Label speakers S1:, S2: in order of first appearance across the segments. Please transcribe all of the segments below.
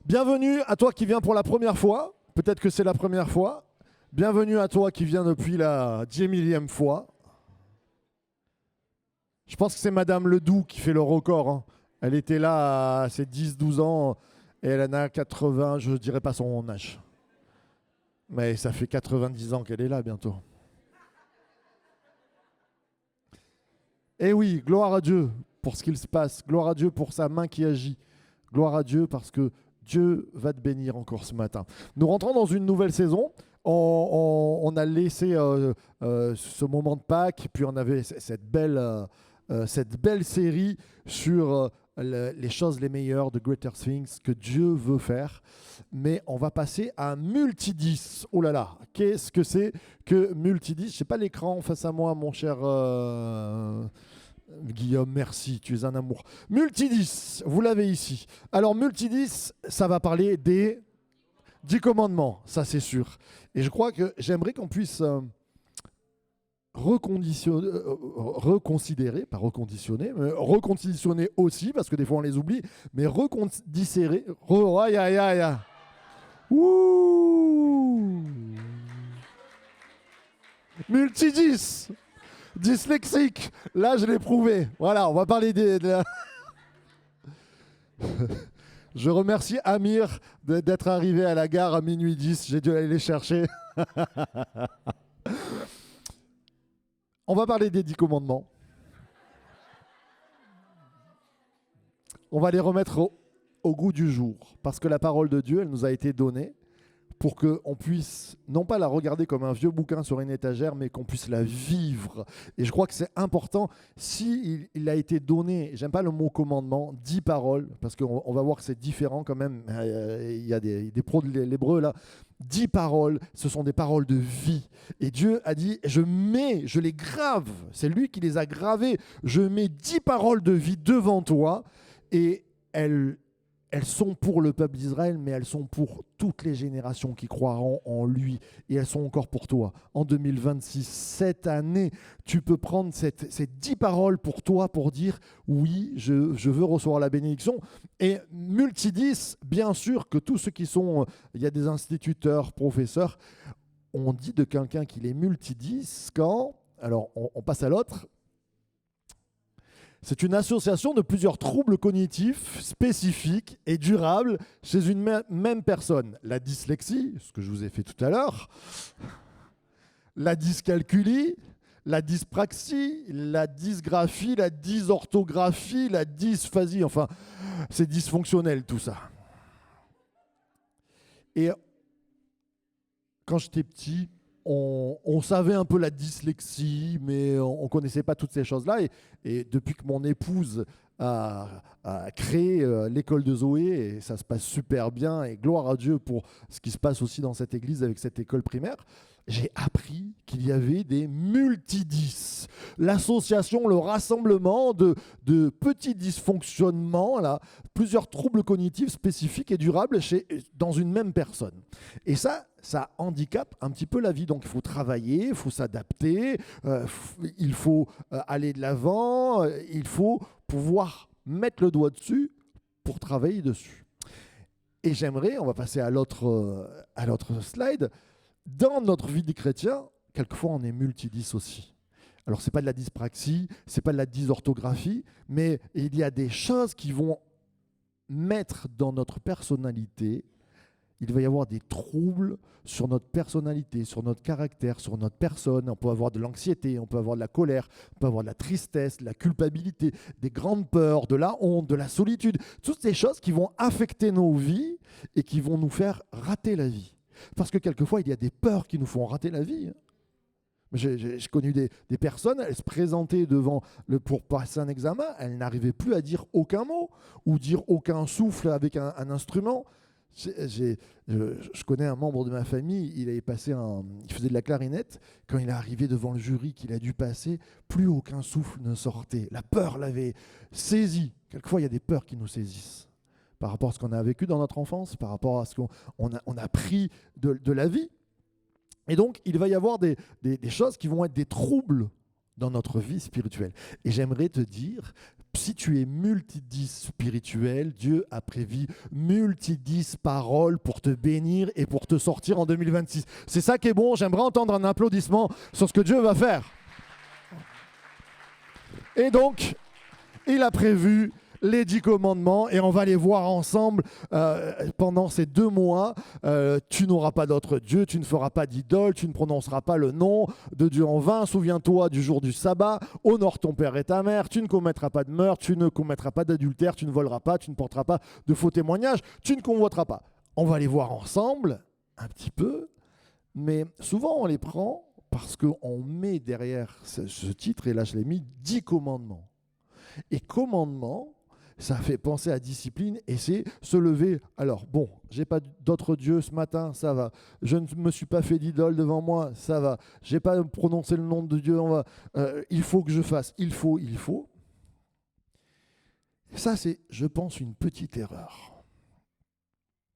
S1: Bienvenue à toi qui viens pour la première fois. Peut-être que c'est la première fois. Bienvenue à toi qui viens depuis la 10 000e fois. Je pense que c'est Madame Ledoux qui fait le record, hein. Elle était là à ses 10-12 ans et elle en a 80, je ne dirais pas son âge. Mais ça fait 90 ans qu'elle est là bientôt. Et oui, gloire à Dieu pour ce qu'il se passe. Gloire à Dieu pour sa main qui agit. Gloire à Dieu parce que Dieu va te bénir encore ce matin. Nous rentrons dans une nouvelle saison. On a laissé ce moment de Pâques, puis on avait cette belle série sur les choses les meilleures de Greater Things que Dieu veut faire. Mais on va passer à multidis. Oh là là, qu'est-ce que c'est que multidis? Je n'ai pas l'écran face à moi, mon cher Guillaume, merci, tu es un amour. Multidis, vous l'avez ici. Alors multidis, ça va parler des 10 commandements, ça c'est sûr. Et je crois que j'aimerais qu'on puisse reconsidérer, pas reconditionner, mais reconditionner aussi, parce que des fois on les oublie, mais reconditionner. Aïe, aïe, aïe. Ouh. Multidis. Dyslexique, là je l'ai prouvé. Voilà, on va parler Je remercie Amir d'être arrivé à la gare à minuit 10. J'ai dû aller les chercher. On va parler des 10 commandements. On va les remettre au goût du jour. Parce que la parole de Dieu, elle nous a été donnée pour qu'on puisse, non pas la regarder comme un vieux bouquin sur une étagère, mais qu'on puisse la vivre. Et je crois que c'est important, si il a été donné, j'aime pas le mot commandement, 10 paroles, parce qu'on va voir que c'est différent quand même, il y a des pros de l'hébreu là, 10 paroles, ce sont des paroles de vie. Et Dieu a dit, je les grave, c'est lui qui les a gravées, je mets 10 paroles de vie devant toi, et elles sont pour le peuple d'Israël, mais elles sont pour toutes les générations qui croiront en lui. Et elles sont encore pour toi. En 2026, cette année, tu peux prendre ces 10 paroles pour toi pour dire oui, je veux recevoir la bénédiction. Et multidis, bien sûr que tous ceux qui sont, il y a des instituteurs, professeurs, on dit de quelqu'un qu'il est multidis quand, alors on passe à l'autre. C'est une association de plusieurs troubles cognitifs spécifiques et durables chez une même personne. La dyslexie, ce que je vous ai fait tout à l'heure, la dyscalculie, la dyspraxie, la dysgraphie, la dysorthographie, la dysphasie. Enfin, c'est dysfonctionnel tout ça. Et quand j'étais petit, on savait un peu la dyslexie, mais on ne connaissait pas toutes ces choses-là. Et depuis que mon épouse a créé l'école de Zoé, et ça se passe super bien, et gloire à Dieu pour ce qui se passe aussi dans cette église avec cette école primaire, j'ai appris qu'il y avait des multidis. L'association, le rassemblement de petits dysfonctionnements, là, plusieurs troubles cognitifs spécifiques et durables dans une même personne. Et ça handicape un petit peu la vie. Donc il faut travailler, il faut s'adapter, il faut aller de l'avant, il faut pouvoir mettre le doigt dessus pour travailler dessus. Et j'aimerais, on va passer à l'autre slide, dans notre vie des chrétiens, quelquefois on est multidis aussi. Alors ce n'est pas de la dyspraxie, ce n'est pas de la dysorthographie, mais il y a des choses qui vont mettre dans notre personnalité. Il va y avoir des troubles sur notre personnalité, sur notre caractère, sur notre personne. On peut avoir de l'anxiété, on peut avoir de la colère, on peut avoir de la tristesse, de la culpabilité, des grandes peurs, de la honte, de la solitude. Toutes ces choses qui vont affecter nos vies et qui vont nous faire rater la vie. Parce que quelquefois, il y a des peurs qui nous font rater la vie. J'ai connu des personnes, elles se présentaient pour passer un examen, elles n'arrivaient plus à dire aucun mot ou dire aucun souffle avec un instrument. Je connais un membre de ma famille, il faisait de la clarinette. Quand il est arrivé devant le jury qu'il a dû passer, plus aucun souffle ne sortait. La peur l'avait saisi. Quelquefois, il y a des peurs qui nous saisissent par rapport à ce qu'on a vécu dans notre enfance, par rapport à ce qu'on a pris de la vie. Et donc, il va y avoir des choses qui vont être des troubles dans notre vie spirituelle. Et j'aimerais te dire, si tu es multidis spirituel, Dieu a prévu multidis paroles pour te bénir et pour te sortir en 2026. C'est ça qui est bon. J'aimerais entendre un applaudissement sur ce que Dieu va faire. Et donc, il a prévu les 10 commandements et on va les voir ensemble pendant ces 2 mois. Tu n'auras pas d'autre Dieu, tu ne feras pas d'idole, tu ne prononceras pas le nom de Dieu en vain. Souviens-toi du jour du sabbat, honore ton père et ta mère, tu ne commettras pas de meurtre, tu ne commettras pas d'adultère, tu ne voleras pas, tu ne porteras pas de faux témoignages, tu ne convoiteras pas. On va les voir ensemble un petit peu, mais souvent on les prend parce qu'on met derrière ce titre, et là je l'ai mis, 10 commandements. Et commandement, ça fait penser à discipline et c'est se lever. Alors bon, j'ai pas d'autre Dieu ce matin, ça va. Je ne me suis pas fait d'idole devant moi, ça va. J'ai pas prononcé le nom de Dieu, il faut que je fasse. Il faut. Ça c'est, je pense, une petite erreur.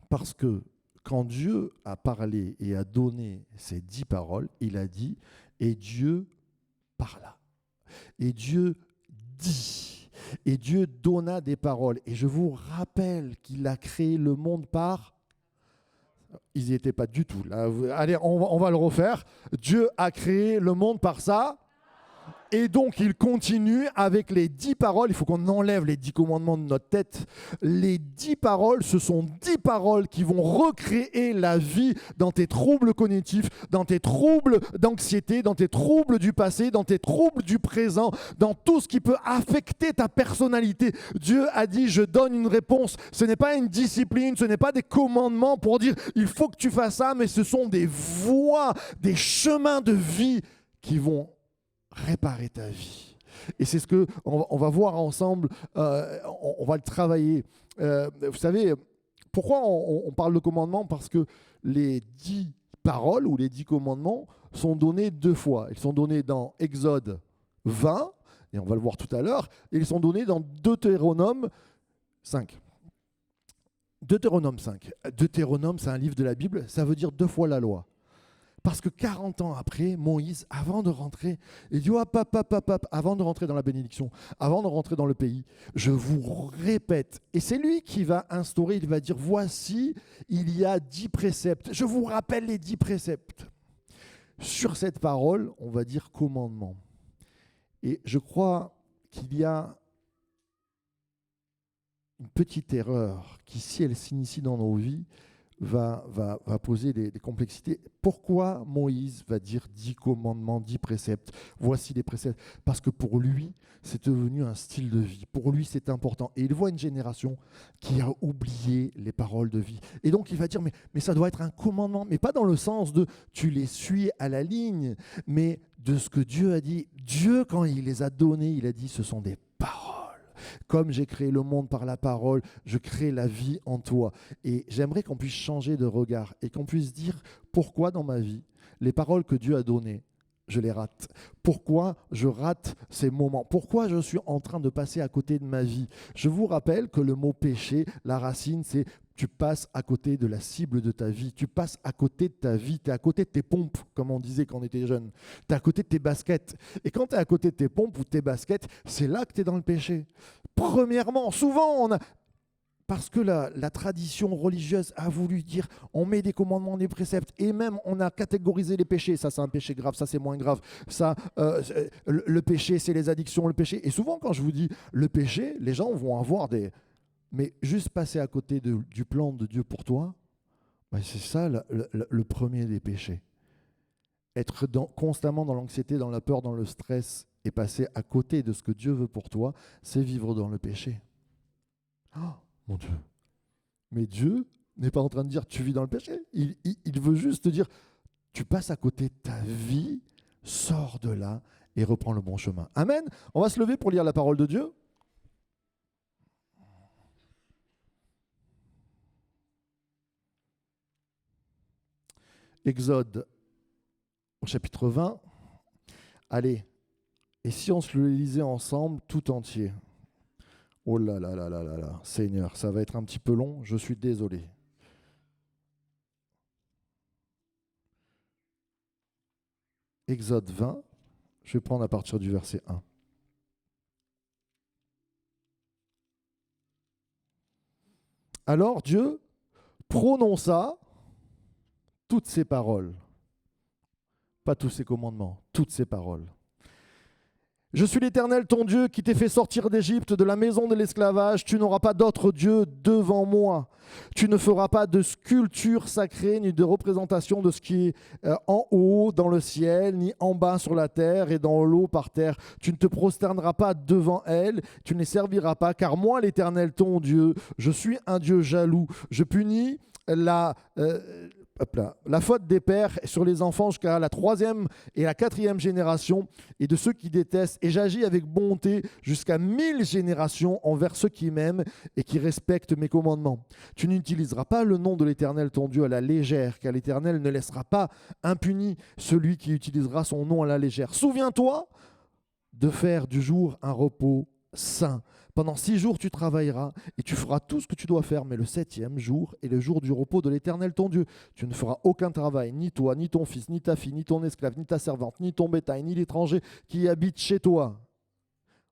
S1: Parce que quand Dieu a parlé et a donné ces 10 paroles, il a dit, et Dieu parla. Et Dieu dit. Et Dieu donna des paroles. Et je vous rappelle qu'il a créé le monde par... Ils n'y étaient pas du tout. Là. Allez, on va le refaire. Dieu a créé le monde par ça. Et donc, il continue avec les 10 paroles. Il faut qu'on enlève les 10 commandements de notre tête. Les 10 paroles, ce sont 10 paroles qui vont recréer la vie dans tes troubles cognitifs, dans tes troubles d'anxiété, dans tes troubles du passé, dans tes troubles du présent, dans tout ce qui peut affecter ta personnalité. Dieu a dit, je donne une réponse. Ce n'est pas une discipline, ce n'est pas des commandements pour dire, il faut que tu fasses ça, mais ce sont des voies, des chemins de vie qui vont réparer ta vie. Et c'est ce qu'on va voir ensemble, on va le travailler. Vous savez, pourquoi on parle de commandement? Parce que les 10 paroles ou les 10 commandements sont donnés 2 fois. Ils sont donnés dans Exode 20, et on va le voir tout à l'heure, et ils sont donnés dans Deutéronome 5. Deutéronome 5. Deutéronome, c'est un livre de la Bible, ça veut dire 2 fois la loi. Parce que 40 ans après, Moïse, avant de rentrer, il dit, avant de rentrer dans la bénédiction, avant de rentrer dans le pays, je vous répète, et c'est lui qui va instaurer, il va dire, voici, il y a 10 préceptes. Je vous rappelle les 10 préceptes. Sur cette parole, on va dire commandement. Et je crois qu'il y a une petite erreur qui, si elle s'initie dans nos vies, va poser des complexités. Pourquoi Moïse va dire 10 commandements, 10 préceptes? Voici les préceptes. Parce que pour lui, c'est devenu un style de vie. Pour lui, c'est important. Et il voit une génération qui a oublié les paroles de vie. Et donc, il va dire, mais ça doit être un commandement. Mais pas dans le sens de tu les suis à la ligne, mais de ce que Dieu a dit. Dieu, quand il les a donnés, il a dit, ce sont des paroles. Comme j'ai créé le monde par la parole, je crée la vie en toi. Et j'aimerais qu'on puisse changer de regard et qu'on puisse dire pourquoi dans ma vie, les paroles que Dieu a données, je les rate. Pourquoi je rate ces moments? Pourquoi je suis en train de passer à côté de ma vie? Je vous rappelle que le mot péché, la racine, c'est tu passes à côté de la cible de ta vie. Tu passes à côté de ta vie. Tu es à côté de tes pompes, comme on disait quand on était jeune. Tu es à côté de tes baskets. Et quand tu es à côté de tes pompes ou de tes baskets, c'est là que tu es dans le péché. Premièrement, souvent, parce que la tradition religieuse a voulu dire on met des commandements, des préceptes, et même on a catégorisé les péchés. Ça, c'est un péché grave, ça, c'est moins grave. Ça, le péché, c'est les addictions, le péché. Et souvent, quand je vous dis le péché, les gens vont avoir des... Mais juste passer à côté du plan de Dieu pour toi, c'est ça le premier des péchés. Être constamment dans l'anxiété, dans la peur, dans le stress, et passer à côté de ce que Dieu veut pour toi, c'est vivre dans le péché. Oh, mon Dieu. Mais Dieu n'est pas en train de dire tu vis dans le péché. Il veut juste te dire tu passes à côté de ta vie, sors de là et reprends le bon chemin. Amen. On va se lever pour lire la parole de Dieu. Exode au chapitre 20. Allez, et si on se le lisait ensemble tout entier? Oh là là là là là là, Seigneur, ça va être un petit peu long, je suis désolé. Exode 20, je vais prendre à partir du verset 1. Alors Dieu prononça toutes ces paroles, pas tous ces commandements, toutes ces paroles. Je suis l'Éternel ton Dieu qui t'ai fait sortir d'Égypte, de la maison de l'esclavage. Tu n'auras pas d'autre Dieu devant moi. Tu ne feras pas de sculpture sacrée ni de représentation de ce qui est en haut dans le ciel, ni en bas sur la terre et dans l'eau par terre. Tu ne te prosterneras pas devant elles, tu ne les serviras pas, car moi, l'Éternel ton Dieu, je suis un Dieu jaloux. Je punis la faute des pères sur les enfants jusqu'à la 3e et la 4e génération et de ceux qui détestent, et j'agis avec bonté jusqu'à 1000 générations envers ceux qui m'aiment et qui respectent mes commandements. Tu n'utiliseras pas le nom de l'Éternel ton Dieu à la légère, car l'Éternel ne laissera pas impuni celui qui utilisera son nom à la légère. Souviens-toi de faire du jour un repos saint. Pendant 6 jours, tu travailleras et tu feras tout ce que tu dois faire, mais le 7e jour est le jour du repos de l'Éternel ton Dieu. Tu ne feras aucun travail, ni toi, ni ton fils, ni ta fille, ni ton esclave, ni ta servante, ni ton bétail, ni l'étranger qui habite chez toi.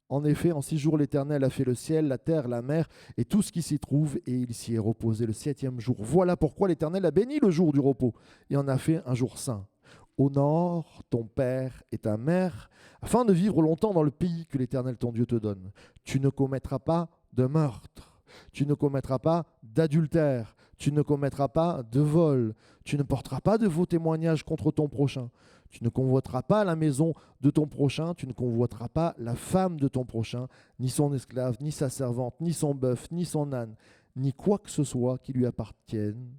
S1: En effet, en 6 jours, l'Éternel a fait le ciel, la terre, la mer et tout ce qui s'y trouve, et il s'y est reposé le 7e jour. Voilà pourquoi l'Éternel a béni le jour du repos et en a fait un jour saint. Honore ton père et ta mère, afin de vivre longtemps dans le pays que l'Éternel ton Dieu te donne. Tu ne commettras pas de meurtre, tu ne commettras pas d'adultère, tu ne commettras pas de vol, tu ne porteras pas de faux témoignages contre ton prochain, tu ne convoiteras pas la maison de ton prochain, tu ne convoiteras pas la femme de ton prochain, ni son esclave, ni sa servante, ni son bœuf, ni son âne, ni quoi que ce soit qui lui appartienne.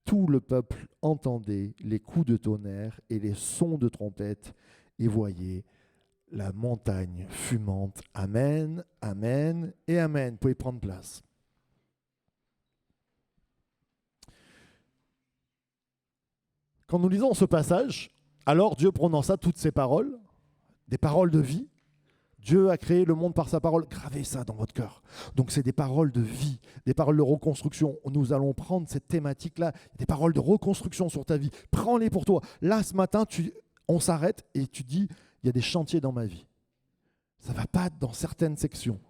S1: Tout le peuple entendait les coups de tonnerre et les sons de trompette et voyait la montagne fumante. Amen, amen et amen. Vous pouvez prendre place. Quand nous lisons ce passage, alors Dieu prononça toutes ces paroles, des paroles de vie. Dieu a créé le monde par sa parole. Gravez ça dans votre cœur. Donc c'est des paroles de vie, des paroles de reconstruction. Nous allons prendre cette thématique-là, des paroles de reconstruction sur ta vie. Prends-les pour toi. Là, ce matin, on s'arrête et tu dis, il y a des chantiers dans ma vie. Ça ne va pas dans certaines sections.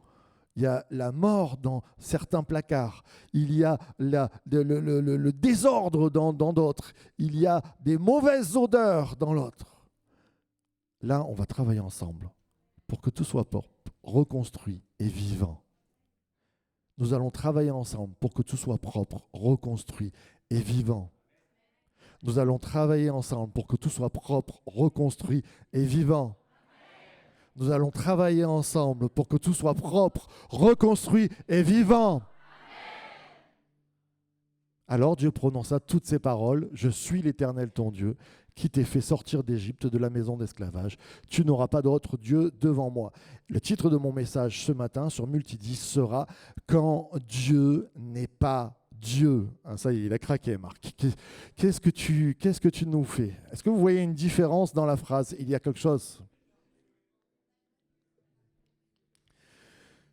S1: Il y a la mort dans certains placards. Il y a le désordre dans d'autres. Il y a des mauvaises odeurs dans l'autre. Là, on va travailler ensemble pour que tout soit propre, reconstruit et vivant. Nous allons travailler ensemble pour que tout soit propre, reconstruit et vivant. Nous allons travailler ensemble pour que tout soit propre, reconstruit et vivant. Nous allons travailler ensemble pour que tout soit propre, reconstruit et vivant. Alors Dieu prononça toutes ces paroles. Je suis l'Éternel ton Dieu, qui t'ai fait sortir d'Égypte, de la maison d'esclavage. Tu n'auras pas d'autre Dieu devant moi. Le titre de mon message ce matin sur Multidis sera « Quand Dieu n'est pas Dieu ». Ça y est, il a craqué, Marc. Qu'est-ce que tu nous fais? Est-ce que vous voyez une différence dans la phrase? Il y a quelque chose.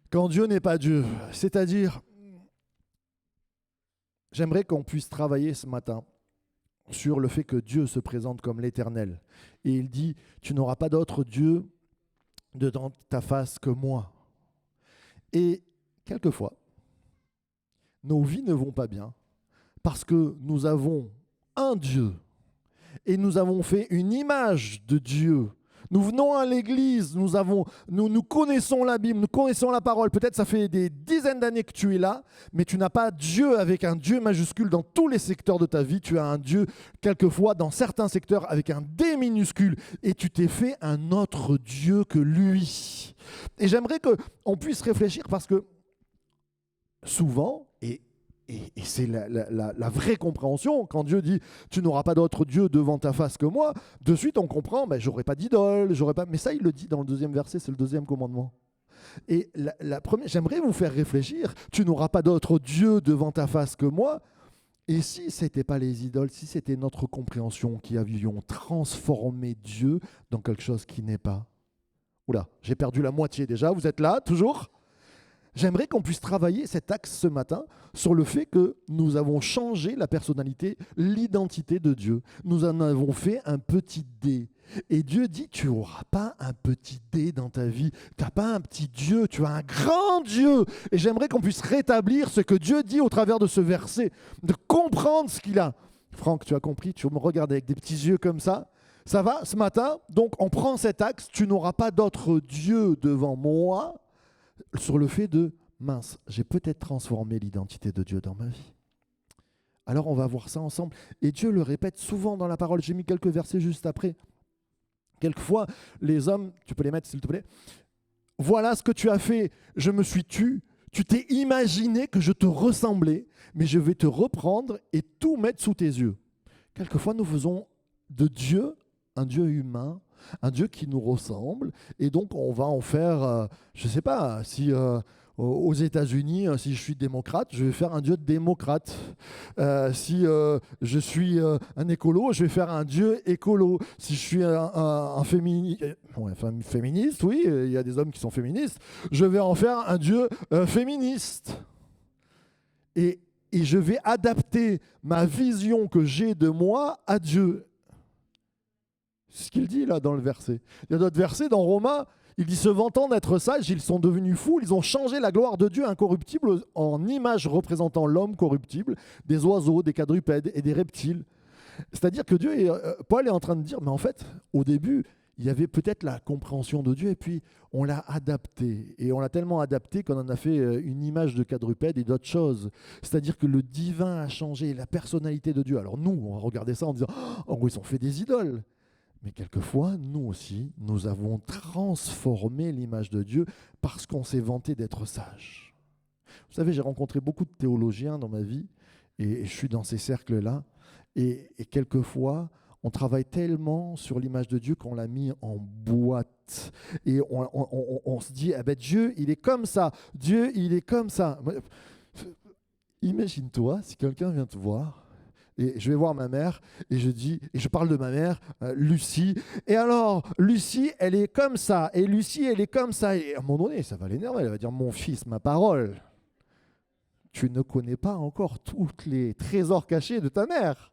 S1: Quand Dieu n'est pas Dieu, c'est-à-dire, j'aimerais qu'on puisse travailler ce matin sur le fait que Dieu se présente comme l'Éternel. Et il dit, tu n'auras pas d'autre Dieu devant ta face que moi. Et quelquefois, nos vies ne vont pas bien parce que nous avons un Dieu et nous avons fait une image de Dieu. Nous venons à l'église, nous connaissons la Bible, nous connaissons la parole. Peut-être ça fait des dizaines d'années que tu es là, mais tu n'as pas Dieu avec un Dieu majuscule dans tous les secteurs de ta vie. Tu as un Dieu, quelquefois, dans certains secteurs, avec un D minuscule. Et tu t'es fait un autre Dieu que lui. Et j'aimerais qu'on puisse réfléchir parce que souvent, et c'est la vraie compréhension, quand Dieu dit « tu n'auras pas d'autre Dieu devant ta face que moi », de suite on comprend « j'aurai pas d'idole, j'aurai pas… » Mais ça, il le dit dans le 2e verset, c'est le 2e commandement. Et j'aimerais vous faire réfléchir « tu n'auras pas d'autre Dieu devant ta face que moi ». Et si ce n'était pas les idoles, si c'était notre compréhension qui avions transformé Dieu dans quelque chose qui n'est pas. Oula, j'ai perdu la moitié déjà, vous êtes là, toujours ? J'aimerais qu'on puisse travailler cet axe ce matin sur le fait que nous avons changé la personnalité, l'identité de Dieu. Nous en avons fait un petit dé. Et Dieu dit, tu n'auras pas un petit dé dans ta vie, tu n'as pas un petit Dieu, tu as un grand Dieu. Et j'aimerais qu'on puisse rétablir ce que Dieu dit au travers de ce verset, de comprendre ce qu'il a. Franck, tu as compris, tu me regardes avec des petits yeux comme ça. Ça va ce matin? Donc on prend cet axe, tu n'auras pas d'autre Dieu devant moi, sur le fait de, mince, j'ai peut-être transformé l'identité de Dieu dans ma vie. Alors on va voir ça ensemble. Et Dieu le répète souvent dans la parole. J'ai mis quelques versets juste après. Quelquefois, les hommes, tu peux les mettre s'il te plaît, voilà ce que tu as fait, je me suis tu t'es imaginé que je te ressemblais, mais je vais te reprendre et tout mettre sous tes yeux. Quelquefois, nous faisons de Dieu un Dieu humain, un Dieu qui nous ressemble, et donc on va en faire, je ne sais pas, si aux États-Unis, si je suis démocrate, je vais faire un Dieu démocrate. Si je suis un écolo, je vais faire un Dieu écolo. Si je suis un féministe, oui, il y a des hommes qui sont féministes, je vais en faire un Dieu féministe. Et je vais adapter ma vision que j'ai de moi à Dieu. C'est ce qu'il dit là dans le verset. Il y a d'autres versets dans Romains, il dit se vantant d'être sages, ils sont devenus fous, ils ont changé la gloire de Dieu incorruptible en image représentant l'homme corruptible, des oiseaux, des quadrupèdes et des reptiles. C'est-à-dire que Paul est en train de dire, mais en fait, au début, il y avait peut-être la compréhension de Dieu et puis on l'a adapté. Et on l'a tellement adapté qu'on en a fait une image de quadrupède et d'autres choses. C'est-à-dire que le divin a changé, la personnalité de Dieu. Alors nous, on va regarder ça en disant, oh, ils ont fait des idoles. Mais quelquefois, nous aussi, nous avons transformé l'image de Dieu parce qu'on s'est vanté d'être sage. Vous savez, j'ai rencontré beaucoup de théologiens dans ma vie et je suis dans ces cercles-là. Et quelquefois, on travaille tellement sur l'image de Dieu qu'on l'a mis en boîte. Et on se dit, ah ben Dieu, il est comme ça. Dieu, il est comme ça. Imagine-toi si quelqu'un vient te voir. Et je vais voir ma mère et je parle de ma mère, Lucie. Et alors, Lucie, elle est comme ça. Et Lucie, elle est comme ça. Et à un moment donné, ça va l'énerver. Elle va dire, mon fils, ma parole. Tu ne connais pas encore tous les trésors cachés de ta mère.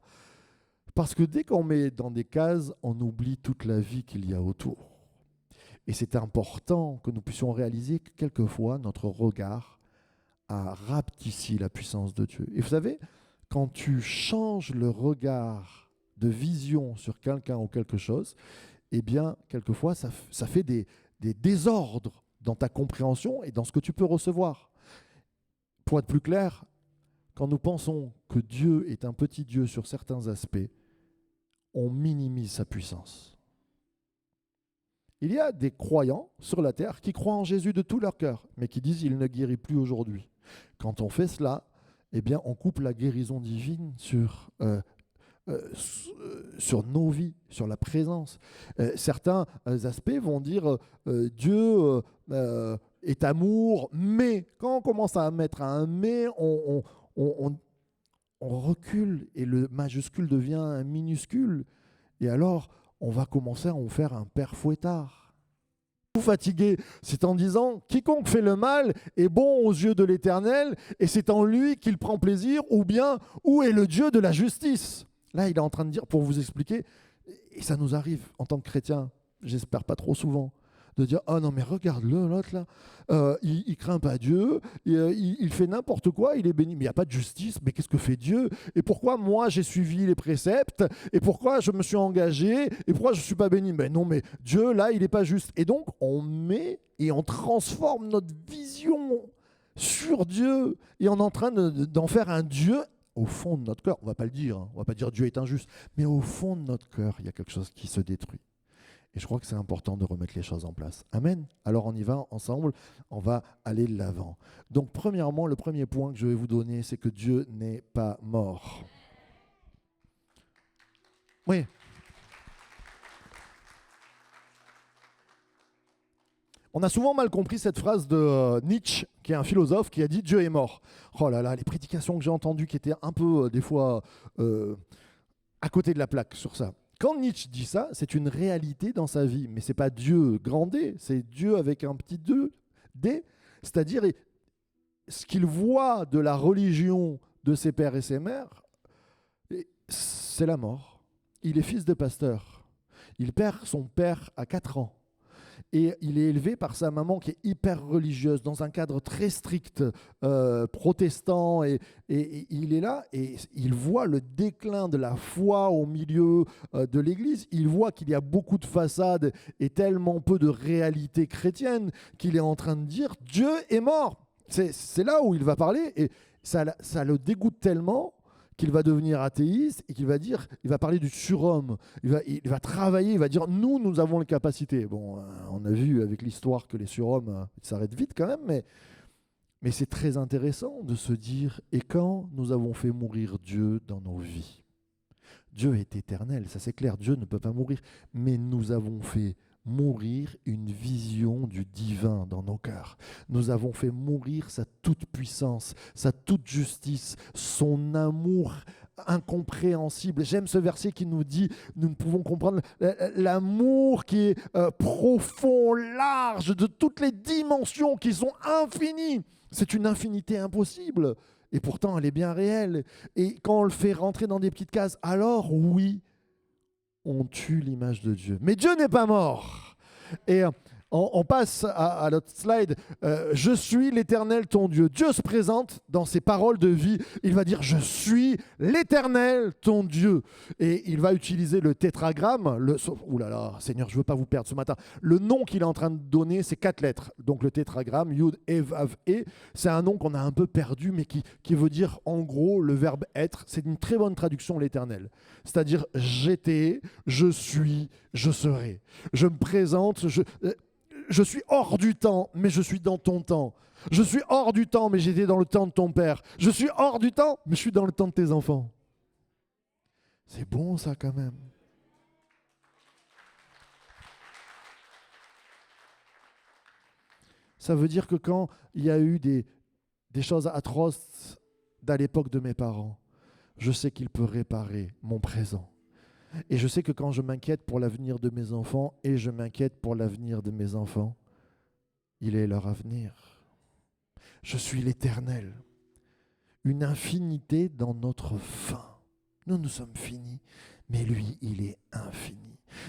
S1: Parce que dès qu'on met dans des cases, on oublie toute la vie qu'il y a autour. Et c'est important que nous puissions réaliser que quelquefois, notre regard a rapetissé la puissance de Dieu. Et vous savez, quand tu changes le regard de vision sur quelqu'un ou quelque chose, eh bien, quelquefois, ça fait des désordres dans ta compréhension et dans ce que tu peux recevoir. Pour être plus clair, quand nous pensons que Dieu est un petit Dieu sur certains aspects, on minimise sa puissance. Il y a des croyants sur la terre qui croient en Jésus de tout leur cœur, mais qui disent qu'il ne guérit plus aujourd'hui. Quand on fait cela, eh bien, on coupe la guérison divine sur nos vies, sur la présence. Certains aspects vont dire Dieu est amour, mais quand on commence à mettre un mais, on recule et le majuscule devient un minuscule. Et alors, on va commencer à en faire un père fouettard. Fatigué, c'est en disant quiconque fait le mal est bon aux yeux de l'Éternel et c'est en lui qu'il prend plaisir, ou bien où est le Dieu de la justice. Là, il est en train de dire, pour vous expliquer, et ça nous arrive en tant que chrétiens, j'espère pas trop souvent, de dire oh non mais regarde-le l'autre là, il craint pas Dieu, il fait n'importe quoi, il est béni, mais il n'y a pas de justice, mais qu'est-ce que fait Dieu? Et pourquoi moi j'ai suivi les préceptes? Et pourquoi je me suis engagé? Et pourquoi je ne suis pas béni? Mais non, mais Dieu là il n'est pas juste. Et donc on met et on transforme notre vision sur Dieu et on est en train d'en faire un Dieu au fond de notre cœur. On ne va pas le dire, hein. On ne va pas dire Dieu est injuste, mais au fond de notre cœur il y a quelque chose qui se détruit. Et je crois que c'est important de remettre les choses en place. Amen. Alors on y va ensemble, on va aller de l'avant. Donc premièrement, le premier point que je vais vous donner, c'est que Dieu n'est pas mort. Oui. On a souvent mal compris cette phrase de Nietzsche, qui est un philosophe, qui a dit « Dieu est mort ». Oh là là, les prédications que j'ai entendues qui étaient un peu, des fois, à côté de la plaque sur ça. Quand Nietzsche dit ça, c'est une réalité dans sa vie, mais ce n'est pas Dieu grand D, c'est Dieu avec un petit D, c'est-à-dire ce qu'il voit de la religion de ses pères et ses mères, c'est la mort. Il est fils de pasteur. Il perd son père à 4 ans. Et il est élevé par sa maman qui est hyper religieuse, dans un cadre très strict, protestant. Et il est là et il voit le déclin de la foi au milieu de l'Église. Il voit qu'il y a beaucoup de façades et tellement peu de réalité chrétienne qu'il est en train de dire Dieu est mort. C'est là où il va parler. Et ça le dégoûte tellement qu'il va devenir athéiste et qu'il va dire, il va parler du surhomme, il va travailler, il va dire nous avons les capacités. Bon, on a vu avec l'histoire que les surhommes ils s'arrêtent vite quand même, mais c'est très intéressant de se dire et quand nous avons fait mourir Dieu dans nos vies. Dieu est éternel, ça c'est clair, Dieu ne peut pas mourir, mais nous avons fait mourir une vision du divin dans nos cœurs. Nous avons fait mourir sa toute-puissance, sa toute-justice, son amour incompréhensible. J'aime ce verset qui nous dit, nous ne pouvons comprendre l'amour qui est profond, large, de toutes les dimensions qui sont infinies. C'est une infinité impossible. Et pourtant, elle est bien réelle. Et quand on le fait rentrer dans des petites cases, alors oui, on tue l'image de Dieu. Mais Dieu n'est pas mort. Et on passe à l'autre slide. Je suis l'Éternel ton Dieu. Dieu se présente dans ses paroles de vie. Il va dire, je suis l'Éternel ton Dieu. Et il va utiliser le tétragramme. Ouh là là, Seigneur, je ne veux pas vous perdre ce matin. Le nom qu'il est en train de donner, c'est 4 lettres. Donc le tétragramme, Yud, Ev, Vav, E, c'est un nom qu'on a un peu perdu, mais qui veut dire en gros le verbe être. C'est une très bonne traduction, l'Éternel. C'est-à-dire, j'étais, je suis, je serai. Je me présente, je suis hors du temps, mais je suis dans ton temps. Je suis hors du temps, mais j'étais dans le temps de ton père. Je suis hors du temps, mais je suis dans le temps de tes enfants. C'est bon ça quand même. Ça veut dire que quand il y a eu des choses atroces à l'époque de mes parents, je sais qu'il peut réparer mon présent. Et je sais que quand je m'inquiète pour l'avenir de mes enfants, et je m'inquiète pour l'avenir de mes enfants, il est leur avenir. Je suis l'Éternel. Une infinité dans notre fin. Nous sommes finis, mais lui, il est infini.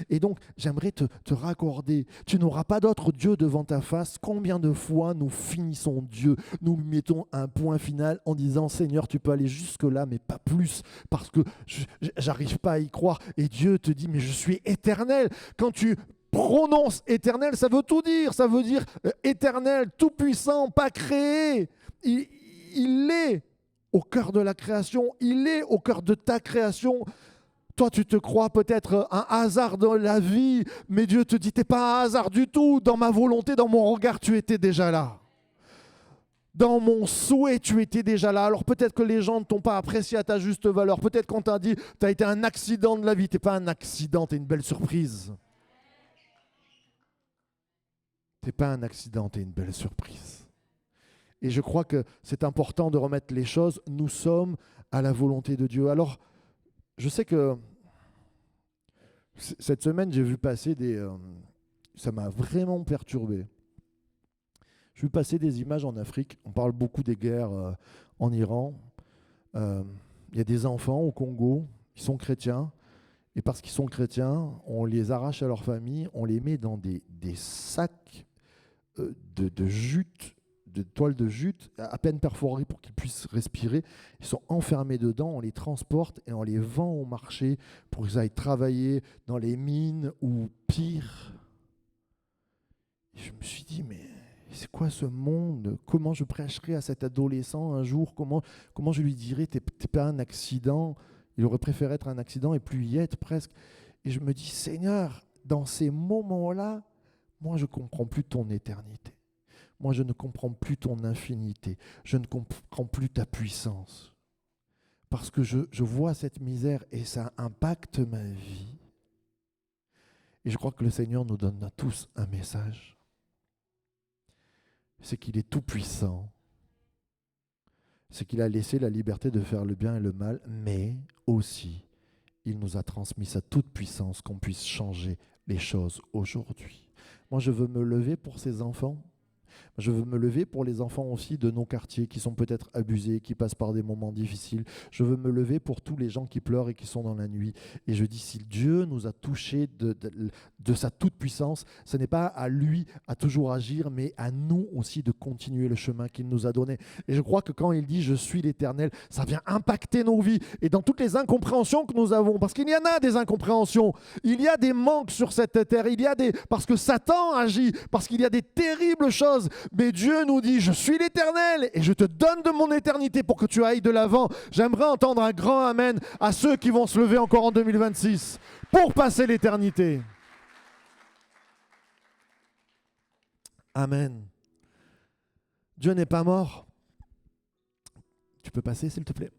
S1: Et donc, j'aimerais te raccorder. Tu n'auras pas d'autre Dieu devant ta face. Combien de fois nous finissons Dieu, nous mettons un point final en disant, Seigneur, tu peux aller jusque-là, mais pas plus, parce que j'arrive pas à y croire. Et Dieu te dit, mais je suis éternel. Quand tu prononces éternel, ça veut tout dire. Ça veut dire éternel, tout-puissant, pas créé. Il est au cœur de la création. Il est au cœur de ta création. Toi, tu te crois peut-être un hasard dans la vie, mais Dieu te dit, t'es pas un hasard du tout. Dans ma volonté, dans mon regard, tu étais déjà là. Dans mon souhait, tu étais déjà là. Alors peut-être que les gens ne t'ont pas apprécié à ta juste valeur. Peut-être qu'on t'a dit, tu as été un accident de la vie. Tu n'es pas un accident, tu es une belle surprise. Tu n'es pas un accident, tu es une belle surprise. Et je crois que c'est important de remettre les choses. Nous sommes à la volonté de Dieu. Alors, je sais que cette semaine, j'ai vu passer ça m'a vraiment perturbé. J'ai vu passer des images en Afrique. On parle beaucoup des guerres en Iran. Il y a des enfants au Congo, ils sont chrétiens. Et parce qu'ils sont chrétiens, on les arrache à leur famille, on les met dans des sacs de jute, de toile de jute, à peine perforés pour qu'ils puissent respirer. Ils sont enfermés dedans, on les transporte et on les vend au marché pour qu'ils aillent travailler dans les mines ou pire. Et je me suis dit, mais c'est quoi ce monde? Comment je prêcherai à cet adolescent un jour? Comment je lui dirai, t'es pas un accident? Il aurait préféré être un accident et plus y être presque. Et je me dis, Seigneur, dans ces moments-là, moi je ne comprends plus ton éternité. Moi, je ne comprends plus ton infinité. Je ne comprends plus ta puissance. Parce que je vois cette misère et ça impacte ma vie. Et je crois que le Seigneur nous donne à tous un message. C'est qu'il est tout puissant. C'est qu'il a laissé la liberté de faire le bien et le mal, mais aussi, il nous a transmis sa toute puissance qu'on puisse changer les choses aujourd'hui. Moi, je veux me lever pour ces enfants. Je veux me lever pour les enfants aussi de nos quartiers qui sont peut-être abusés, qui passent par des moments difficiles. Je veux me lever pour tous les gens qui pleurent et qui sont dans la nuit. Et je dis, si Dieu nous a touchés de sa toute-puissance, ce n'est pas à lui à toujours agir, mais à nous aussi de continuer le chemin qu'il nous a donné. Et je crois que quand il dit « Je suis l'Éternel », ça vient impacter nos vies et dans toutes les incompréhensions que nous avons. Parce qu'il y en a des incompréhensions, il y a des manques sur cette terre, parce que Satan agit, parce qu'il y a des terribles choses. Mais Dieu nous dit « Je suis l'Éternel et je te donne de mon éternité pour que tu ailles de l'avant. » J'aimerais entendre un grand amen à ceux qui vont se lever encore en 2026 pour passer l'éternité. Amen. Dieu n'est pas mort. Tu peux passer, s'il te plaît.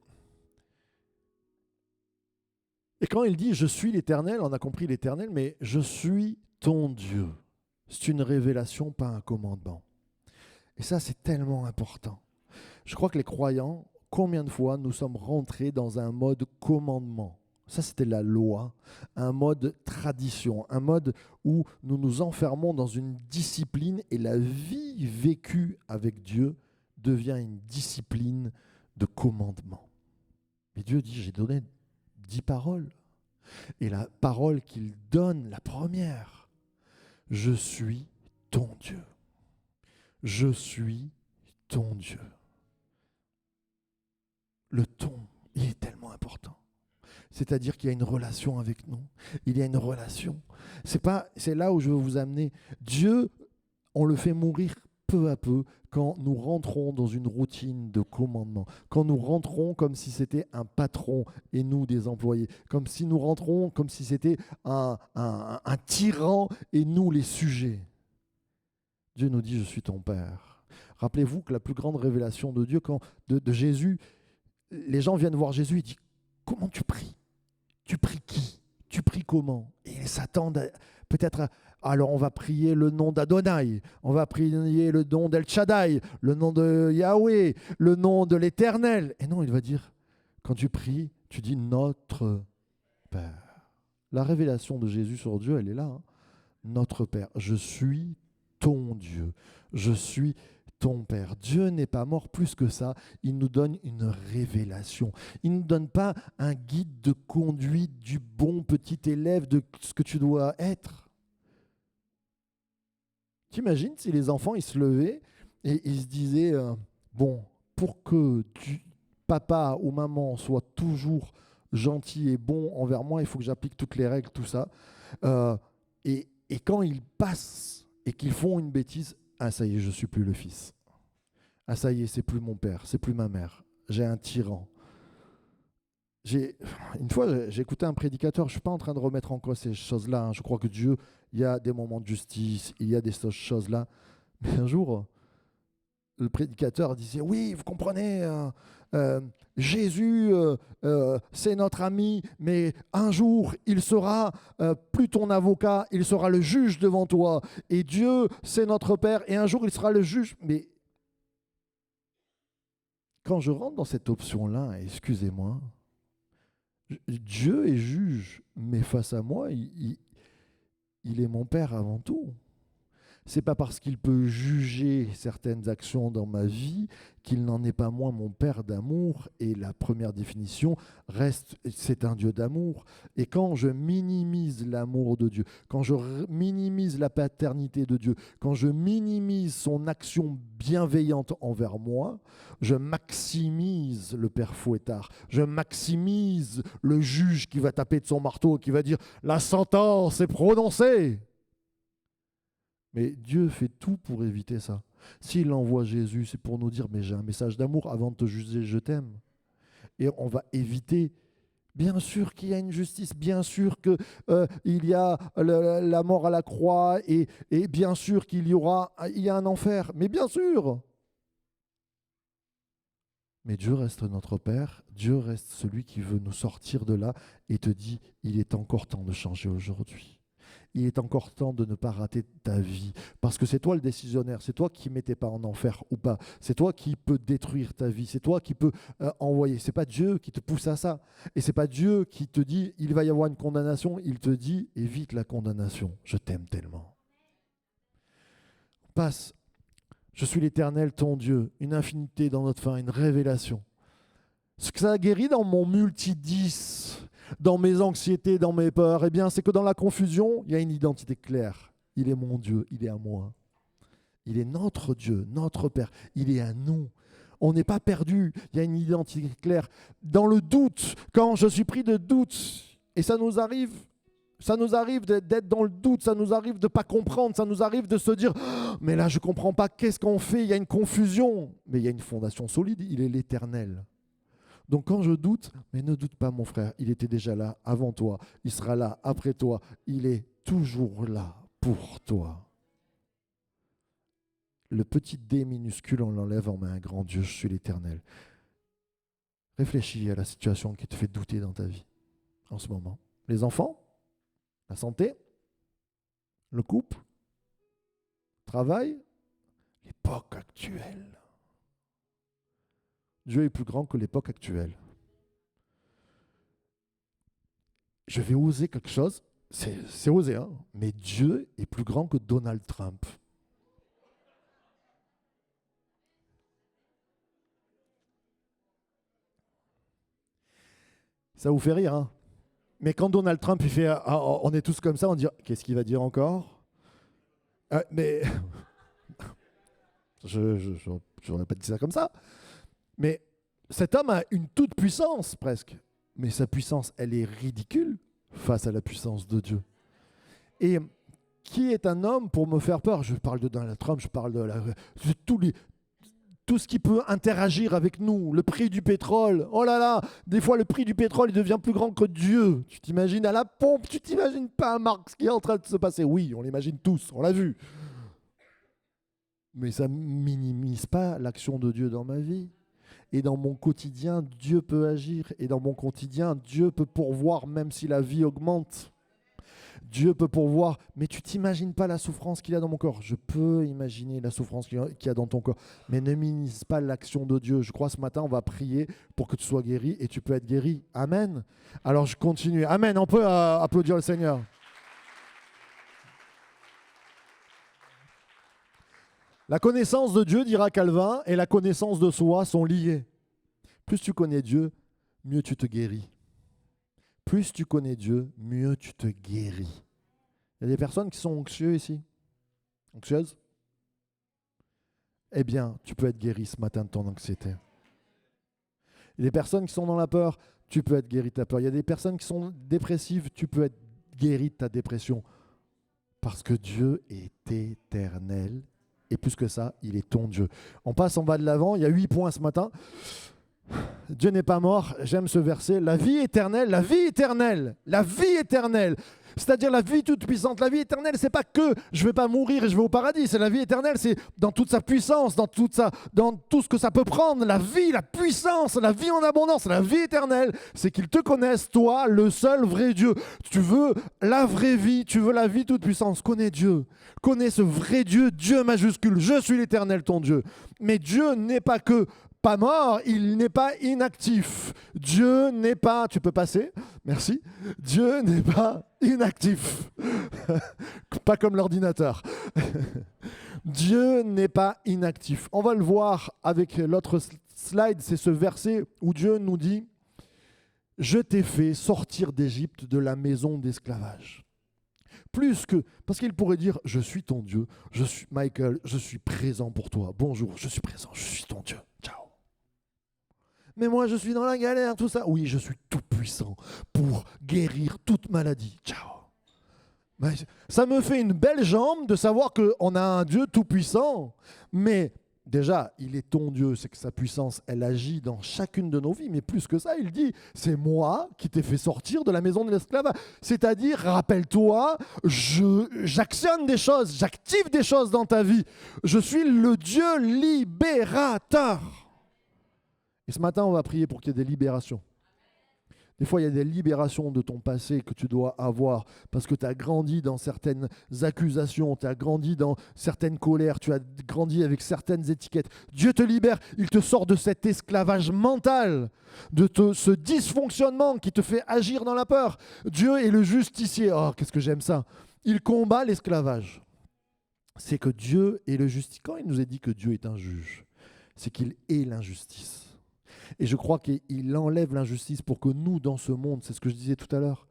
S1: Et quand il dit « Je suis l'Éternel », on a compris l'Éternel, mais « Je suis ton Dieu ». C'est une révélation, pas un commandement. Et ça, c'est tellement important. Je crois que les croyants, combien de fois nous sommes rentrés dans un mode commandement? Ça, c'était la loi, un mode tradition, un mode où nous nous enfermons dans une discipline et la vie vécue avec Dieu devient une discipline de commandement. Mais Dieu dit, j'ai donné 10 paroles. Et la parole qu'il donne, la première, je suis ton Dieu. Je suis ton Dieu. Le ton, il est tellement important. C'est-à-dire qu'il y a une relation avec nous. Il y a une relation. C'est là où je veux vous amener. Dieu, on le fait mourir peu à peu quand nous rentrons dans une routine de commandement. Quand nous rentrons comme si c'était un patron et nous des employés. Comme si nous rentrons comme si c'était un tyran et nous les sujets. Dieu nous dit, je suis ton Père. Rappelez-vous que la plus grande révélation de Dieu, de Jésus, les gens viennent voir Jésus et disent, comment tu pries? Tu pries qui? Tu pries comment? Et ils s'attendent peut-être alors on va prier le nom d'Adonai, on va prier le nom d'El Shaddai, le nom de Yahweh, le nom de l'Éternel. Et non, il va dire, quand tu pries, tu dis notre Père. La révélation de Jésus sur Dieu, elle est là. Hein. Notre Père, je suis ton Dieu, je suis ton Père. Dieu n'est pas mort plus que ça, il nous donne une révélation. Il ne nous donne pas un guide de conduite du bon petit élève de ce que tu dois être. T'imagines si les enfants, ils se levaient et ils se disaient, bon, pour que papa ou maman soit toujours gentil et bon envers moi, il faut que j'applique toutes les règles, tout ça. Et quand ils passent et qu'ils font une bêtise, ah ça y est, je ne suis plus le fils. Ah ça y est, c'est plus mon père, c'est plus ma mère. J'ai un tyran. Une fois, j'ai écouté un prédicateur, je ne suis pas en train de remettre en cause ces choses-là. Hein. Je crois que Dieu, il y a des moments de justice, il y a des choses-là. Mais un jour, le prédicateur disait, oui, vous comprenez, Jésus, c'est notre ami, mais un jour, il sera plus ton avocat, il sera le juge devant toi. Et Dieu, c'est notre Père, et un jour, il sera le juge. Mais quand je rentre dans cette option-là, excusez-moi, Dieu est juge, mais face à moi, il est mon Père avant tout. C'est pas parce qu'il peut juger certaines actions dans ma vie qu'il n'en est pas moins mon Père d'amour. Et la première définition reste, c'est un Dieu d'amour. Et quand je minimise l'amour de Dieu, quand je minimise la paternité de Dieu, quand je minimise son action bienveillante envers moi, je maximise le Père fouettard. Je maximise le juge qui va taper de son marteau, qui va dire « la sentence est prononcée ». Mais Dieu fait tout pour éviter ça. S'il envoie Jésus, c'est pour nous dire, mais j'ai un message d'amour, avant de te juger, je t'aime. Et on va éviter, bien sûr qu'il y a une justice, bien sûr qu'il y a la mort à la croix, et bien sûr qu'il y a un enfer, mais bien sûr. Mais Dieu reste notre Père, Dieu reste celui qui veut nous sortir de là et te dit, il est encore temps de changer aujourd'hui. Il est encore temps de ne pas rater ta vie. Parce que c'est toi le décisionnaire, c'est toi qui ne mets tes pas en enfer ou pas. C'est toi qui peux détruire ta vie, c'est toi qui peux envoyer. Ce n'est pas Dieu qui te pousse à ça. Et ce n'est pas Dieu qui te dit, il va y avoir une condamnation. Il te dit, évite la condamnation. Je t'aime tellement. On passe. Je suis l'Éternel, ton Dieu. Une infinité dans notre fin, une révélation. Ce que ça a guéri dans mon multidis, dans mes anxiétés, dans mes peurs, eh bien, c'est que dans la confusion, il y a une identité claire. Il est mon Dieu, il est à moi. Il est notre Dieu, notre Père. Il est à nous. On n'est pas perdu. Il y a une identité claire. Dans le doute, quand je suis pris de doute, et ça nous arrive d'être dans le doute, ça nous arrive de ne pas comprendre, ça nous arrive de se dire « mais là je ne comprends pas, qu'est-ce qu'on fait ?» Il y a une confusion, mais il y a une fondation solide, il est l'Éternel. Donc quand je doute, mais ne doute pas mon frère, il était déjà là avant toi, il sera là après toi, il est toujours là pour toi. Le petit D minuscule, on l'enlève, on met un grand Dieu, je suis l'Éternel. Réfléchis à la situation qui te fait douter dans ta vie en ce moment. Les enfants, la santé, le couple, le travail, l'époque actuelle. Dieu est plus grand que l'époque actuelle. Je vais oser quelque chose, c'est osé, hein, mais Dieu est plus grand que Donald Trump. Ça vous fait rire, hein? Mais quand Donald Trump il fait on est tous comme ça, on dit qu'est-ce qu'il va dire encore? Mais je n'aurais pas dit ça comme ça. Mais cet homme a une toute puissance presque. Mais sa puissance, elle est ridicule face à la puissance de Dieu. Et qui est un homme pour me faire peur? Je parle de Donald Trump, je parle de tout ce qui peut interagir avec nous, le prix du pétrole. Oh là là, des fois le prix du pétrole il devient plus grand que Dieu. Tu t'imagines à la pompe, tu t'imagines pas, Marc, ce qui est en train de se passer. Oui, on l'imagine tous, on l'a vu. Mais ça ne minimise pas l'action de Dieu dans ma vie. Et dans mon quotidien, Dieu peut agir. Et dans mon quotidien, Dieu peut pourvoir même si la vie augmente. Dieu peut pourvoir, mais tu t'imagines pas la souffrance qu'il y a dans mon corps. Je peux imaginer la souffrance qu'il y a dans ton corps, mais ne minimise pas l'action de Dieu. Je crois ce matin, on va prier pour que tu sois guéri et tu peux être guéri. Amen. Alors je continue. Amen. On peut applaudir le Seigneur. La connaissance de Dieu, dira Calvin, et la connaissance de soi sont liées. Plus tu connais Dieu, mieux tu te guéris. Plus tu connais Dieu, mieux tu te guéris. Il y a des personnes qui sont anxieuses ici, anxieuses. Eh bien, tu peux être guéri ce matin de ton anxiété. Il y a des personnes qui sont dans la peur, tu peux être guéri de ta peur. Il y a des personnes qui sont dépressives, tu peux être guéri de ta dépression. Parce que Dieu est éternel. Et plus que ça, il est ton Dieu. On passe en bas de l'avant, il y a 8 points ce matin. Dieu n'est pas mort, j'aime ce verset. La vie éternelle, la vie éternelle, la vie éternelle. C'est-à-dire la vie toute puissante. La vie éternelle, c'est pas que je ne vais pas mourir et je vais au paradis. C'est la vie éternelle, c'est dans toute sa puissance, dans tout ce que ça peut prendre. La vie, la puissance, la vie en abondance, la vie éternelle, c'est qu'ils te connaissent, toi, le seul vrai Dieu. Tu veux la vraie vie, tu veux la vie toute puissance. Connais Dieu. Connais ce vrai Dieu, Dieu majuscule. Je suis l'Éternel, ton Dieu. Mais Dieu n'est pas que pas mort, il n'est pas inactif. Dieu n'est pas... Tu peux passer? Merci. Dieu n'est pas inactif. Pas comme l'ordinateur. Dieu n'est pas inactif. On va le voir avec l'autre slide, c'est ce verset où Dieu nous dit « Je t'ai fait sortir d'Égypte de la maison d'esclavage. » Plus que... Parce qu'il pourrait dire « Je suis ton Dieu, je suis Michael, je suis présent pour toi. Bonjour, je suis présent, je suis ton Dieu. Ciao. » Mais moi, je suis dans la galère, tout ça. Oui, je suis tout puissant pour guérir toute maladie. Ciao. Mais ça me fait une belle jambe de savoir qu'on a un Dieu tout puissant. Mais déjà, il est ton Dieu, c'est que sa puissance, elle agit dans chacune de nos vies. Mais plus que ça, il dit, c'est moi qui t'ai fait sortir de la maison de l'esclavage. C'est-à-dire, rappelle-toi, j'actionne des choses, j'active des choses dans ta vie. Je suis le Dieu libérateur. Et ce matin, on va prier pour qu'il y ait des libérations. Des fois, il y a des libérations de ton passé que tu dois avoir parce que tu as grandi dans certaines accusations, tu as grandi dans certaines colères, tu as grandi avec certaines étiquettes. Dieu te libère, il te sort de cet esclavage mental, ce dysfonctionnement qui te fait agir dans la peur. Dieu est le justicier. Oh, qu'est-ce que j'aime ça. Il combat l'esclavage. c'est que Dieu est le justice. Quand il nous a dit que Dieu est un juge, c'est qu'il est l'injustice. Et je crois qu'il enlève l'injustice pour que nous, dans ce monde, c'est ce que je disais tout à l'heure,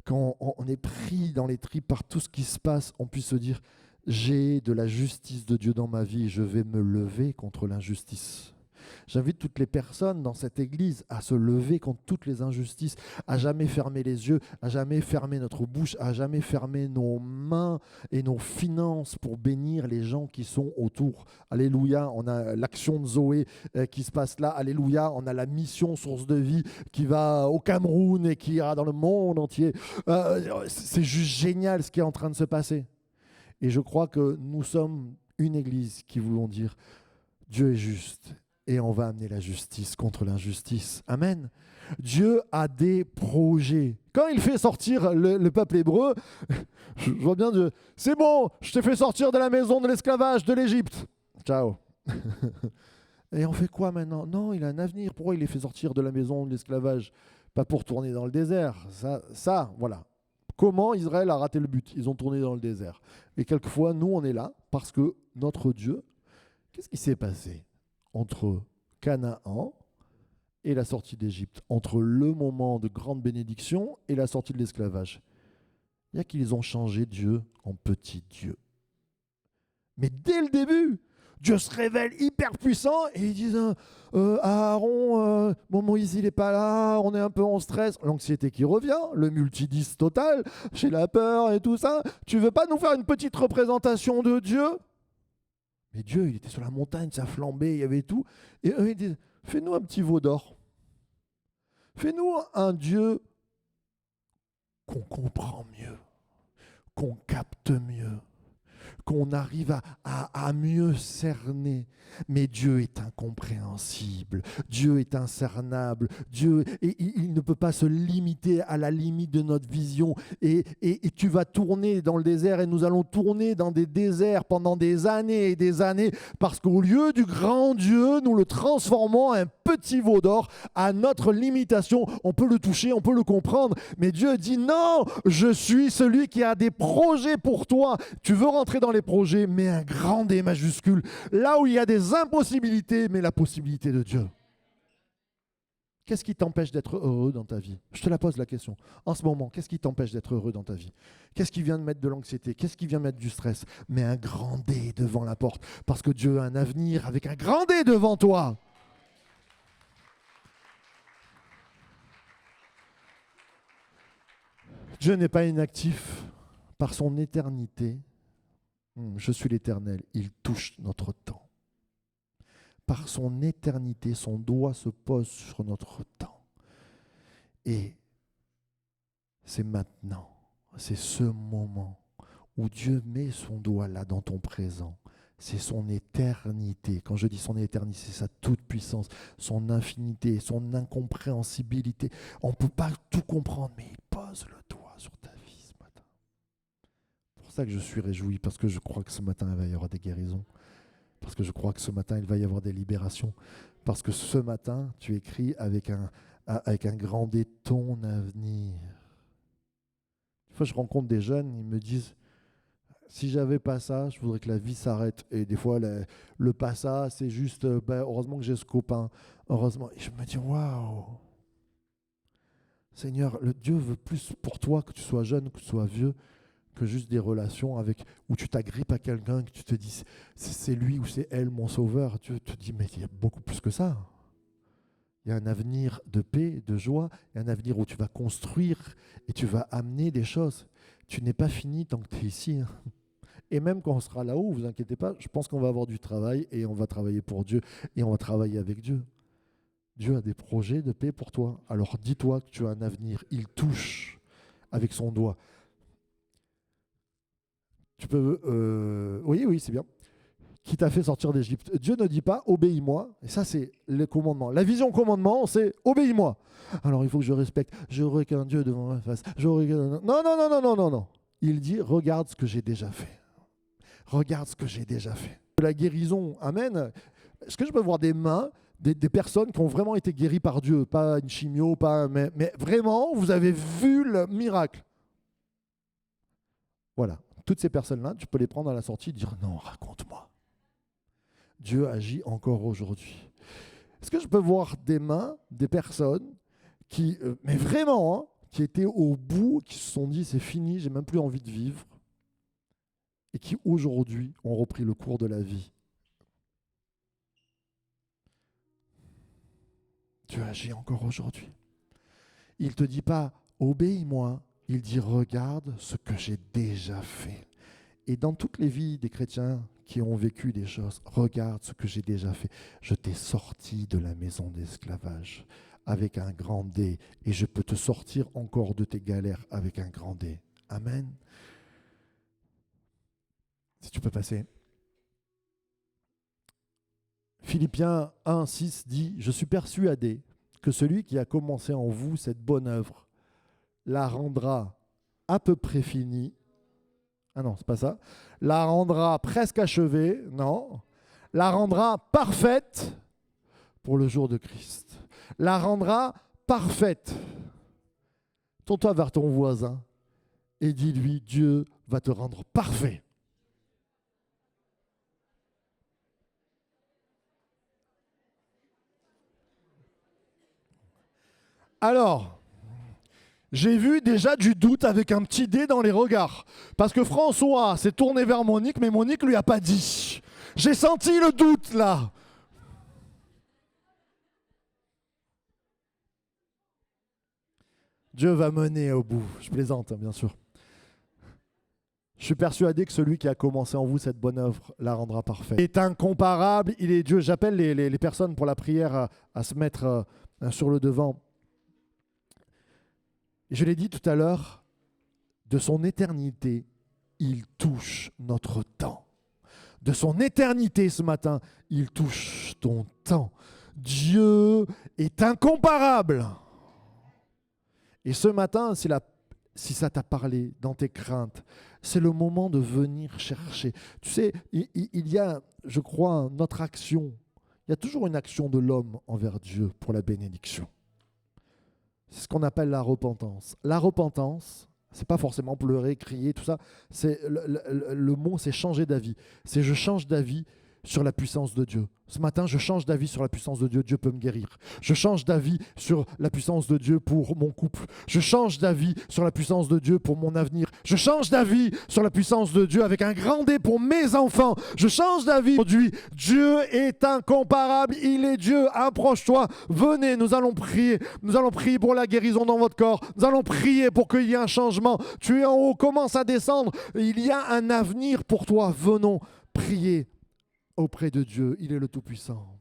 S1: quand on est pris dans les tripes par tout ce qui se passe, on puisse se dire, j'ai de la justice de Dieu dans ma vie et je vais me lever contre l'injustice. J'invite toutes les personnes dans cette église à se lever contre toutes les injustices, à jamais fermer les yeux, à jamais fermer notre bouche, à jamais fermer nos mains et nos finances pour bénir les gens qui sont autour. Alléluia, on a l'action de Zoé qui se passe là. Alléluia, on a la mission Source de Vie qui va au Cameroun et qui ira dans le monde entier. C'est juste génial ce qui est en train de se passer. Et je crois que nous sommes une église qui voulons dire Dieu est juste. Et on va amener la justice contre l'injustice. Amen. Dieu a des projets. Quand il fait sortir le peuple hébreu, je vois bien Dieu. C'est bon, je t'ai fait sortir de la maison de l'esclavage de l'Égypte. Ciao. Et on fait quoi maintenant? Non, il a un avenir. Pourquoi il les fait sortir de la maison de l'esclavage? Pas pour tourner dans le désert. Ça, voilà. Comment Israël a raté le but? Ils ont tourné dans le désert. Et quelquefois, nous, on est là parce que notre Dieu, qu'est-ce qui s'est passé entre Canaan et la sortie d'Égypte, entre le moment de grande bénédiction et la sortie de l'esclavage? Il y a qu'ils ont changé Dieu en petit Dieu. Mais dès le début, Dieu se révèle hyper puissant et ils disent à Aaron, bon, Moïse il n'est pas là, on est un peu en stress, l'anxiété qui revient, le multidis total, chez la peur et tout ça. Tu veux pas nous faire une petite représentation de Dieu? Mais Dieu, il était sur la montagne, ça flambait, il y avait tout. Et eux, ils disent, fais-nous un petit veau d'or. Fais-nous un Dieu qu'on comprend mieux, qu'on capte mieux, qu'on arrive à mieux cerner. Mais Dieu est incompréhensible, Dieu est incernable, Dieu, et il ne peut pas se limiter à la limite de notre vision. Et tu vas tourner dans le désert et nous allons tourner dans des déserts pendant des années et des années parce qu'au lieu du grand Dieu, nous le transformons en un petit veau d'or à notre limitation. On peut le toucher, on peut le comprendre, mais Dieu dit non, je suis celui qui a des projets pour toi. Tu veux rentrer dans les projets, mais un grand D majuscule. Là où il y a des impossibilités, mais la possibilité de Dieu. Qu'est-ce qui t'empêche d'être heureux dans ta vie? Je te la pose la question. En ce moment, qu'est-ce qui t'empêche d'être heureux dans ta vie? Qu'est-ce qui vient de mettre de l'anxiété? Qu'est-ce qui vient mettre du stress? Mais un grand D devant la porte, parce que Dieu a un avenir avec un grand D devant toi. Dieu n'est pas inactif par son éternité. Je suis l'Éternel, il touche notre temps. Par son éternité, son doigt se pose sur notre temps. Et c'est maintenant, c'est ce moment où Dieu met son doigt là dans ton présent. C'est son éternité. Quand je dis son éternité, c'est sa toute-puissance, son infinité, son incompréhensibilité. On ne peut pas tout comprendre, mais il pose le doigt sur ta vie ce matin. C'est pour ça que je suis réjoui, parce que je crois que ce matin, il va y avoir des guérisons. Parce que je crois que ce matin, il va y avoir des libérations. Parce que ce matin, tu écris avec un grand D ton avenir. Des fois, je rencontre des jeunes, ils me disent, si j'avais pas ça, je voudrais que la vie s'arrête. Et des fois, le pas ça, c'est juste, heureusement que j'ai ce copain. Heureusement. Et je me dis, waouh, Seigneur, le Dieu veut plus pour toi que tu sois jeune, que tu sois vieux, que juste des relations où tu t'agrippes à quelqu'un, que tu te dis c'est lui ou c'est elle mon sauveur. Dieu te dit mais il y a beaucoup plus que ça. Il y a un avenir de paix, de joie, il y a un avenir où tu vas construire et tu vas amener des choses. Tu n'es pas fini tant que tu es ici. Et même quand on sera là-haut, vous inquiétez pas, je pense qu'on va avoir du travail et on va travailler pour Dieu et on va travailler avec Dieu. Dieu a des projets de paix pour toi. Alors dis-toi que tu as un avenir. Il touche avec son doigt. Tu peux... Oui, c'est bien. Qui t'a fait sortir d'Égypte. Dieu ne dit pas obéis-moi. Et ça, c'est le commandement. La vision commandement, c'est obéis-moi. Alors, il faut que je respecte. J'aurai qu'un Dieu devant ma face. Non. Il dit regarde ce que j'ai déjà fait. Regarde ce que j'ai déjà fait. La guérison, amen. Est-ce que je peux voir des mains, des personnes qui ont vraiment été guéries par Dieu? Pas une chimio, mais vraiment, vous avez vu le miracle. Voilà. toutes ces personnes-là, tu peux les prendre à la sortie et dire non, raconte-moi. Dieu agit encore aujourd'hui. Est-ce que je peux voir des mains, des personnes qui, mais vraiment, hein, qui étaient au bout, qui se sont dit c'est fini, j'ai même plus envie de vivre, et qui aujourd'hui ont repris le cours de la vie. Dieu agit encore aujourd'hui. Il ne te dit pas obéis-moi, il dit regarde ce que j'ai déjà fait. Et dans toutes les vies des chrétiens qui ont vécu des choses, regarde ce que j'ai déjà fait. Je t'ai sorti de la maison d'esclavage avec un grand D et je peux te sortir encore de tes galères avec un grand D. Amen. Si tu peux passer. Philippiens 1, 6 dit « Je suis persuadé que celui qui a commencé en vous cette bonne œuvre la rendra à peu près finie. » Ah non, c'est pas ça. La rendra presque achevée. Non. La rendra parfaite pour le jour de Christ. La rendra parfaite. Tourne-toi vers ton voisin et dis-lui, Dieu va te rendre parfait. Alors, j'ai vu déjà du doute avec un petit dé dans les regards. Parce que François s'est tourné vers Monique, mais Monique lui a pas dit. J'ai senti le doute là. Dieu va mener au bout. Je plaisante, bien sûr. Je suis persuadé que celui qui a commencé en vous cette bonne œuvre la rendra parfaite. Il est incomparable, il est Dieu. J'appelle les personnes pour la prière à se mettre sur le devant. Je l'ai dit tout à l'heure, de son éternité, il touche notre temps. De son éternité ce matin, il touche ton temps. Dieu est incomparable. Et ce matin, si ça t'a parlé dans tes craintes, c'est le moment de venir chercher. Tu sais, il y a, je crois, notre action. Il y a toujours une action de l'homme envers Dieu pour la bénédiction. C'est ce qu'on appelle la repentance. La repentance, c'est pas forcément pleurer, crier, tout ça. C'est le mot, c'est changer d'avis. C'est je change d'avis sur la puissance de Dieu. Ce matin, je change d'avis sur la puissance de Dieu. Dieu peut me guérir. Je change d'avis sur la puissance de Dieu pour mon couple. Je change d'avis sur la puissance de Dieu pour mon avenir. Je change d'avis sur la puissance de Dieu avec un grand D pour mes enfants. Je change d'avis aujourd'hui. Dieu est incomparable. Il est Dieu. Approche-toi. Venez, nous allons prier. Nous allons prier pour la guérison dans votre corps. Nous allons prier pour qu'il y ait un changement. Tu es en haut, commence à descendre. Il y a un avenir pour toi. Venons prier auprès de Dieu. Il est le Tout-Puissant.